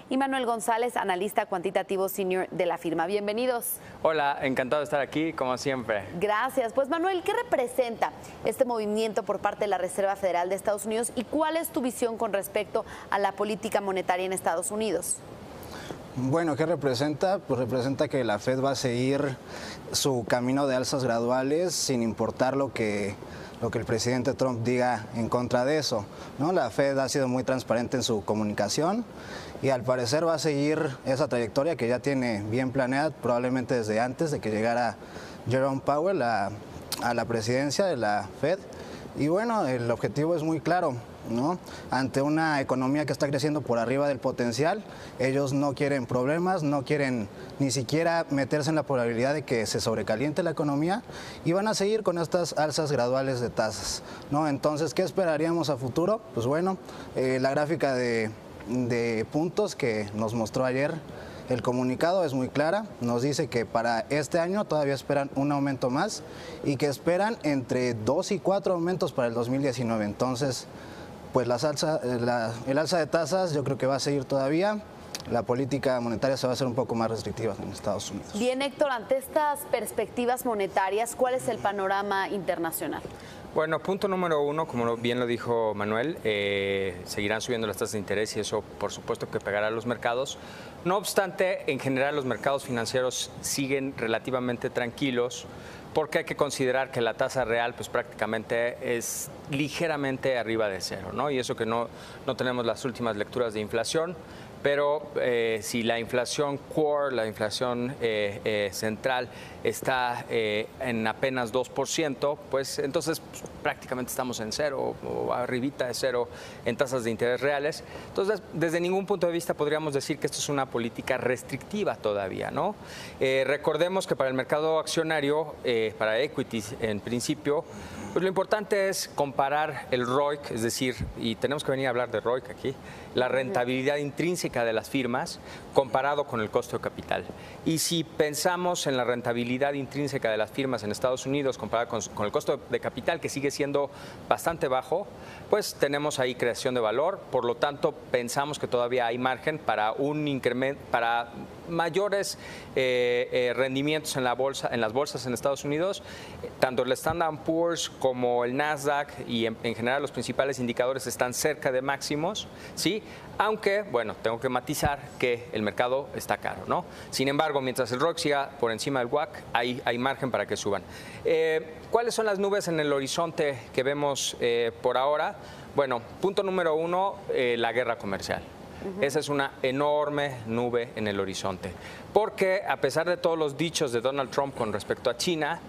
y Manuel González, analista cuantitativo senior de la firma. Bienvenidos. Hola, encantado de estar aquí, como siempre. Gracias. Pues Manuel, ¿qué representa este movimiento por parte de la Reserva Federal de Estados Unidos y cuál es tu visión con respecto a la política monetaria en Estados Unidos? Bueno, ¿qué representa? Pues representa que la Fed va a seguir su camino de alzas graduales sin importar lo que el presidente Trump diga en contra de eso, ¿no? La Fed ha sido muy transparente en su comunicación y al parecer va a seguir esa trayectoria que ya tiene bien planeada, probablemente desde antes de que llegara Jerome Powell a la presidencia de la Fed. Y bueno, el objetivo es muy claro, ¿no? Ante una economía que está creciendo por arriba del potencial, ellos no quieren problemas, no quieren ni siquiera meterse en la probabilidad de que se sobrecaliente la economía y van a seguir con estas alzas graduales de tasas, ¿no? Entonces, ¿qué esperaríamos a futuro? Pues bueno, la gráfica de puntos que nos mostró ayer el comunicado es muy clara, nos dice que para este año todavía esperan un aumento más y que esperan entre 2 y 4 aumentos para el 2019. Entonces, pues el alza de tasas yo creo que va a seguir todavía. La política monetaria se va a hacer un poco más restrictiva en Estados Unidos. Bien, Héctor, ante estas perspectivas monetarias, ¿cuál es el panorama internacional? Bueno, punto número uno, como bien lo dijo Manuel, seguirán subiendo las tasas de interés y eso por supuesto que pegará a los mercados. No obstante, en general los mercados financieros siguen relativamente tranquilos porque hay que considerar que la tasa real pues prácticamente es ligeramente arriba de cero, ¿no? Y eso que no tenemos las últimas lecturas de inflación. Pero si la inflación core, la inflación central está en apenas 2%, pues entonces pues, prácticamente estamos en cero o arribita de cero en tasas de interés reales. Entonces, desde ningún punto de vista podríamos decir que esto es una política restrictiva todavía, ¿no? Recordemos que para el mercado accionario, para equities en principio, pues lo importante es comparar el ROIC, es decir, y tenemos que venir a hablar de ROIC aquí, la rentabilidad intrínseca de las firmas comparado con el costo de capital. Y si pensamos en la rentabilidad intrínseca de las firmas en Estados Unidos comparada con el costo de capital, que sigue siendo bastante bajo, pues tenemos ahí creación de valor. Por lo tanto, pensamos que todavía hay margen para un incremento, para mayores rendimientos en las bolsas en Estados Unidos. Tanto el Standard & Poor's como el Nasdaq y en general los principales indicadores están cerca de máximos, ¿sí? Aunque, bueno, tengo que matizar que el mercado está caro, ¿no? Sin embargo, mientras el ROIC siga por encima del WACC, hay margen para que suban. ¿Cuáles son las nubes en el horizonte que vemos por ahora? Bueno, punto número uno, la guerra comercial. Esa es una enorme nube en el horizonte, porque a pesar de todos los dichos de Donald Trump con respecto a China,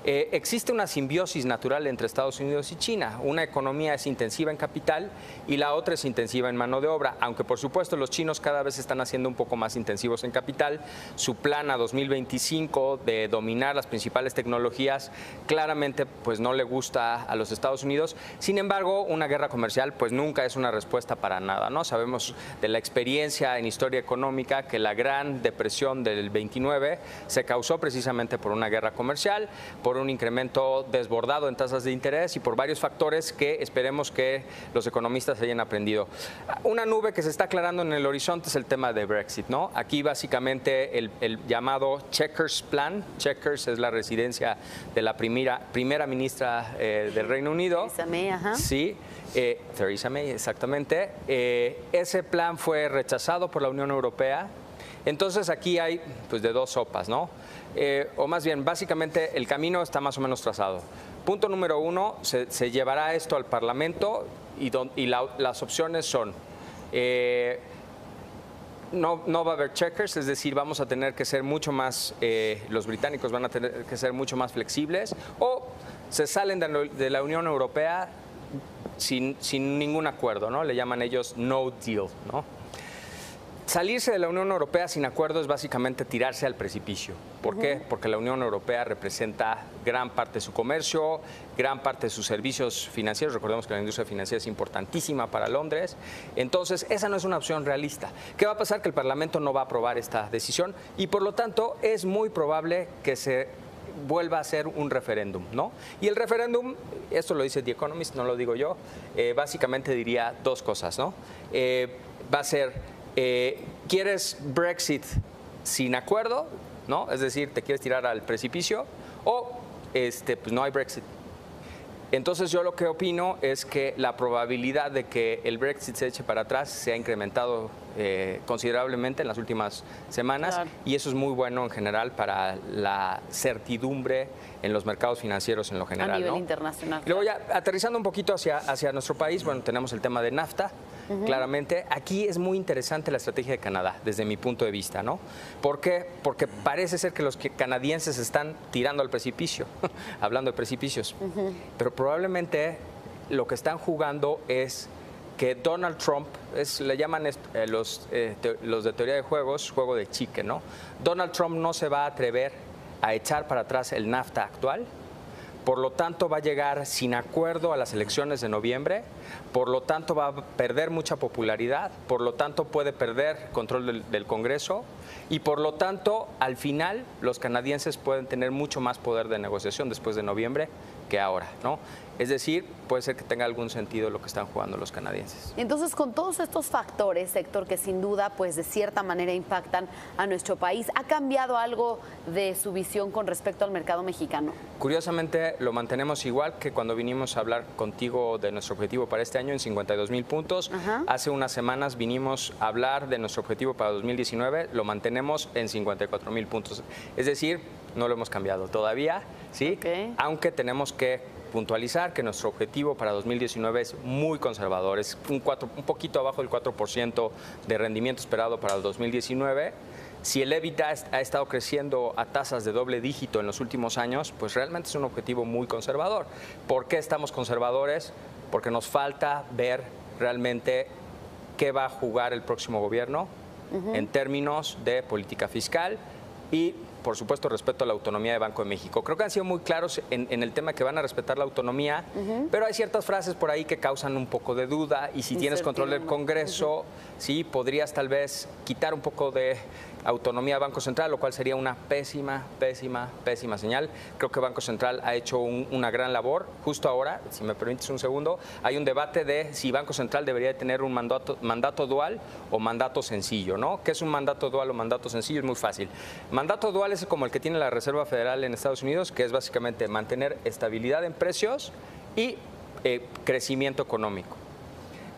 existe una simbiosis natural entre Estados Unidos y China. Una economía es intensiva en capital y la otra es intensiva en mano de obra, aunque por supuesto los chinos cada vez están haciendo un poco más intensivos en capital. Su plan a 2025 de dominar las principales tecnologías claramente pues no le gusta a los Estados Unidos. Sin embargo, una guerra comercial pues nunca es una respuesta para nada, ¿no? Sabemos de la experiencia en historia económica que la Gran Depresión del 29 se causó precisamente por una guerra comercial, por un incremento desbordado en tasas de interés y por varios factores que esperemos que los economistas hayan aprendido. Una nube que se está aclarando en el horizonte es el tema de Brexit, ¿no? Aquí básicamente el llamado Chequers Plan. Chequers es la residencia de la primera ministra del Reino Unido. Theresa May, ajá. Sí, Theresa May, exactamente. Ese plan fue rechazado por la Unión Europea. Entonces aquí hay pues de dos sopas, ¿no? O más bien, básicamente el camino está más o menos trazado. Punto número uno, se llevará esto al Parlamento y las opciones son, no va a haber checkers, es decir, vamos a tener que ser mucho más, los británicos van a tener que ser mucho más flexibles, o se salen de la Unión Europea sin ningún acuerdo, ¿no? Le llaman ellos no deal, ¿no? Salirse de la Unión Europea sin acuerdo es básicamente tirarse al precipicio. ¿Por qué? Porque la Unión Europea representa gran parte de su comercio, gran parte de sus servicios financieros. Recordemos que la industria financiera es importantísima para Londres. Entonces, esa no es una opción realista. ¿Qué va a pasar? Que el Parlamento no va a aprobar esta decisión y, por lo tanto, es muy probable que se vuelva a ser un referéndum, ¿no? Y el referéndum, esto lo dice The Economist, no lo digo yo, básicamente diría dos cosas, ¿no? Va a ser ¿quieres Brexit sin acuerdo? ¿No? Es decir, te quieres tirar al precipicio o pues no hay Brexit. Entonces yo lo que opino es que la probabilidad de que el Brexit se eche para atrás se ha incrementado considerablemente en las últimas semanas, claro, y eso es muy bueno en general para la certidumbre en los mercados financieros en lo general. A nivel, ¿no? internacional. Y luego ya aterrizando un poquito hacia nuestro país, bueno, tenemos el tema de NAFTA. Claramente, aquí es muy interesante la estrategia de Canadá, desde mi punto de vista, ¿no? ¿Por qué? Porque parece ser que los canadienses están tirando al precipicio, hablando de precipicios, pero probablemente lo que están jugando es que Donald Trump, le llaman los de teoría de juegos, juego de chique, ¿no? Donald Trump no se va a atrever a echar para atrás el NAFTA actual. Por lo tanto, va a llegar sin acuerdo a las elecciones de noviembre, por lo tanto va a perder mucha popularidad, por lo tanto puede perder control del Congreso y por lo tanto, al final, los canadienses pueden tener mucho más poder de negociación después de noviembre que ahora, ¿no? Es decir, puede ser que tenga algún sentido lo que están jugando los canadienses. Entonces, con todos estos factores, Héctor, que sin duda, pues de cierta manera impactan a nuestro país, ¿ha cambiado algo de su visión con respecto al mercado mexicano? Curiosamente, lo mantenemos igual que cuando vinimos a hablar contigo de nuestro objetivo para este año en 52,000 puntos. Hace unas semanas vinimos a hablar de nuestro objetivo para 2019, lo mantenemos en 54,000 puntos. Es decir, no lo hemos cambiado todavía, ¿sí? Aunque tenemos que puntualizar que nuestro objetivo para 2019 es muy conservador, es un poquito abajo del 4% de rendimiento esperado para el 2019. Si el EBITDA ha estado creciendo a tasas de doble dígito en los últimos años, pues realmente es un objetivo muy conservador. ¿Por qué estamos conservadores? Porque nos falta ver realmente qué va a jugar el próximo gobierno en términos de política fiscal y, por supuesto, respeto a la autonomía de Banco de México. Creo que han sido muy claros en el tema que van a respetar la autonomía, pero hay ciertas frases por ahí que causan un poco de duda y si tienes control del Congreso, sí, podrías tal vez quitar un poco de autonomía a Banco Central, lo cual sería una pésima señal. Creo que Banco Central ha hecho una gran labor. Justo ahora, si me permites un segundo, hay un debate de si Banco Central debería de tener un mandato dual o mandato sencillo, ¿no? ¿Qué es un mandato dual o mandato sencillo? Es muy fácil. Mandato dual es como el que tiene la Reserva Federal en Estados Unidos, que es básicamente mantener estabilidad en precios y crecimiento económico.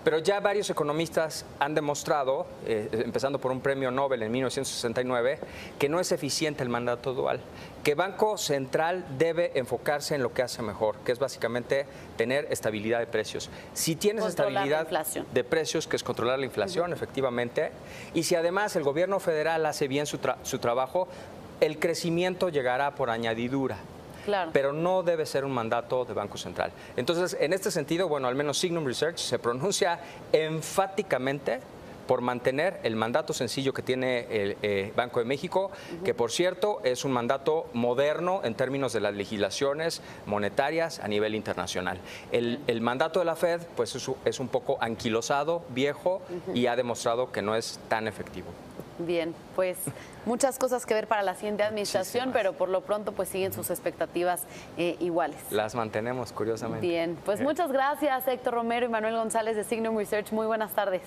Pero ya varios economistas han demostrado, empezando por un premio Nobel en 1969, que no es eficiente el mandato dual, que Banco Central debe enfocarse en lo que hace mejor, que es básicamente tener estabilidad de precios. Si tienes estabilidad de precios, que es controlar la inflación, efectivamente, y si además el gobierno federal hace bien su trabajo, el crecimiento llegará por añadidura. Claro. Pero no debe ser un mandato de Banco Central. Entonces, en este sentido, bueno, al menos Signum Research se pronuncia enfáticamente por mantener el mandato sencillo que tiene el Banco de México, que por cierto es un mandato moderno en términos de las legislaciones monetarias a nivel internacional. El mandato de la Fed pues es un poco anquilosado, viejo y ha demostrado que no es tan efectivo. Bien, pues muchas cosas que ver para la siguiente administración, pero por lo pronto pues siguen sus expectativas iguales. Las mantenemos, curiosamente. Bien, pues muchas gracias Héctor Romero y Manuel González de Signum Research. Muy buenas tardes.